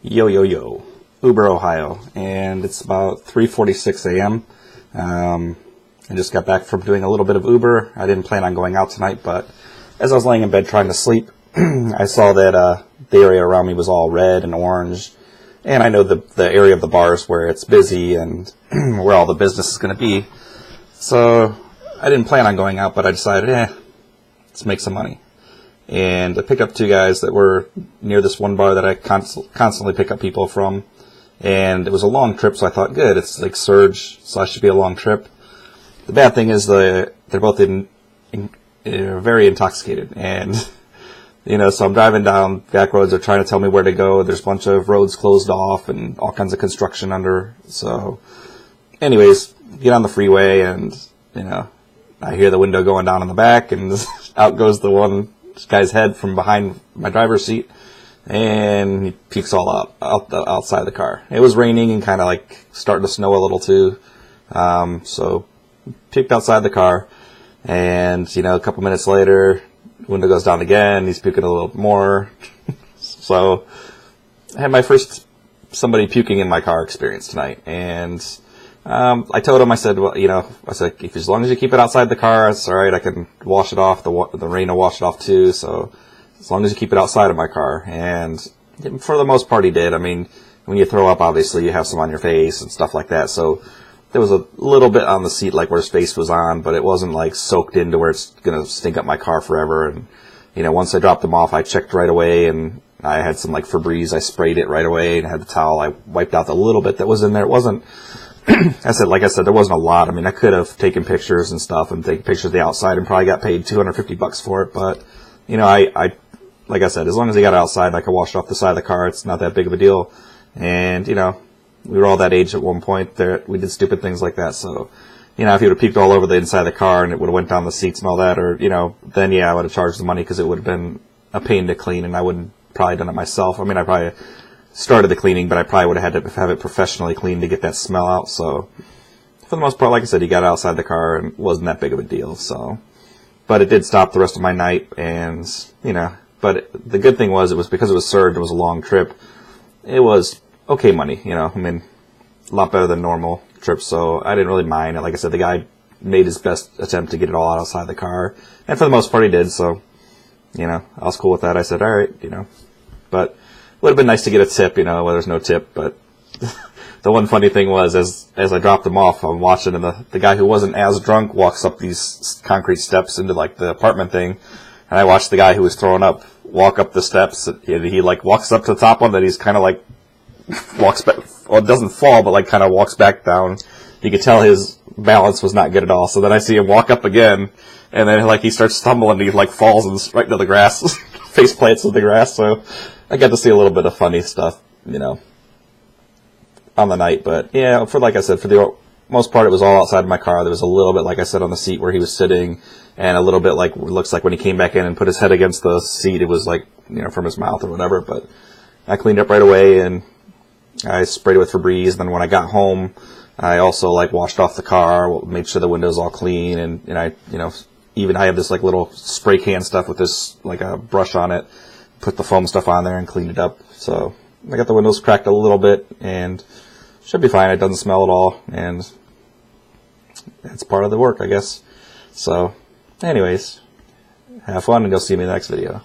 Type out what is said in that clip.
Yo, yo, yo. Uber, Ohio. And it's about 3:46 a.m. I just got back from doing a little bit of Uber. I didn't plan on going out tonight, but as I was laying in bed trying to sleep, I saw that the area around me was all red and orange. And I know the area of the bars where it's busy and where all the business is going to be. So I didn't plan on going out, but I decided, let's make some money. And I picked up two guys that were near this one bar that I constantly pick up people from. And it was a long trip, so I thought, good, it's like surge, so it should be a long trip. The bad thing is they're both very intoxicated. And, so I'm driving down back roads. They're trying to tell me where to go. There's a bunch of roads closed off and all kinds of construction under. So anyways, get on the freeway and, I hear the window going down in the back and out goes the one guy's head from behind my driver's seat, and he pukes all outside the car. It was raining and kind of like starting to snow a little too, so puked outside the car, and a couple minutes later, window goes down again. He's puking a little more. So I had my first somebody puking in my car experience tonight, and I told him, I said, well, as long as you keep it outside the car, it's all right. I can wash it off. The rain will wash it off too. So as long as you keep it outside of my car. And for the most part, he did. I mean, when you throw up, obviously you have some on your face and stuff like that. So there was a little bit on the seat, like where his face was on, but it wasn't like soaked into where it's going to stink up my car forever. And, once I dropped him off, I checked right away, and I had some like Febreze. I sprayed it right away and had the towel. I wiped out the little bit that was in there. It wasn't, like I said, there wasn't a lot. I mean, I could have taken pictures and stuff and taken pictures of the outside and probably got paid $250 for it. But, I like I said, as long as he got outside, I could wash it off the side of the car. It's not that big of a deal. And, we were all that age at one point. We did stupid things like that. So, if he would have peeked all over the inside of the car and it would have went down the seats and all that, or, then I would have charged the money because it would have been a pain to clean and I wouldn't probably done it myself. I mean, I probably started the cleaning, but I probably would have had to have it professionally cleaned to get that smell out. So for the most part, like I said, he got outside the car and wasn't that big of a deal. So, but it did stop the rest of my night. And, but the good thing was, it was because it was surge, it was a long trip. It was okay money, I mean, a lot better than normal trips. So I didn't really mind it. Like I said, the guy made his best attempt to get it all outside the car. And for the most part, he did. So, I was cool with that. I said, all right, but it would have been nice to get a tip, well, there's no tip, but the one funny thing was, as I dropped him off, I'm watching, and the guy who wasn't as drunk walks up these concrete steps into, like, the apartment thing, and I watched the guy who was throwing up walk up the steps, and he, like, walks up to the top one, that he's kind of, like, walks back, well, it doesn't fall, but, like, kind of walks back down. You could tell his balance was not good at all, so then I see him walk up again, and then, like, he starts stumbling, and he, like, falls and right into the grass, face plants in the grass, so I got to see a little bit of funny stuff, on the night. But yeah, like I said, for the most part, it was all outside of my car. There was a little bit, like I said, on the seat where he was sitting, and a little bit like, it looks like when he came back in and put his head against the seat, it was like, from his mouth or whatever. But I cleaned up right away, and I sprayed it with Febreze. And then when I got home, I also like washed off the car, made sure the windows all clean, and I, even I have this like little spray can stuff with this like a brush on it. Put the foam stuff on there and cleaned it up. So I got the windows cracked a little bit, and should be fine. It doesn't smell at all, and it's part of the work, I guess. So anyways, have fun, and you'll see me in the next video.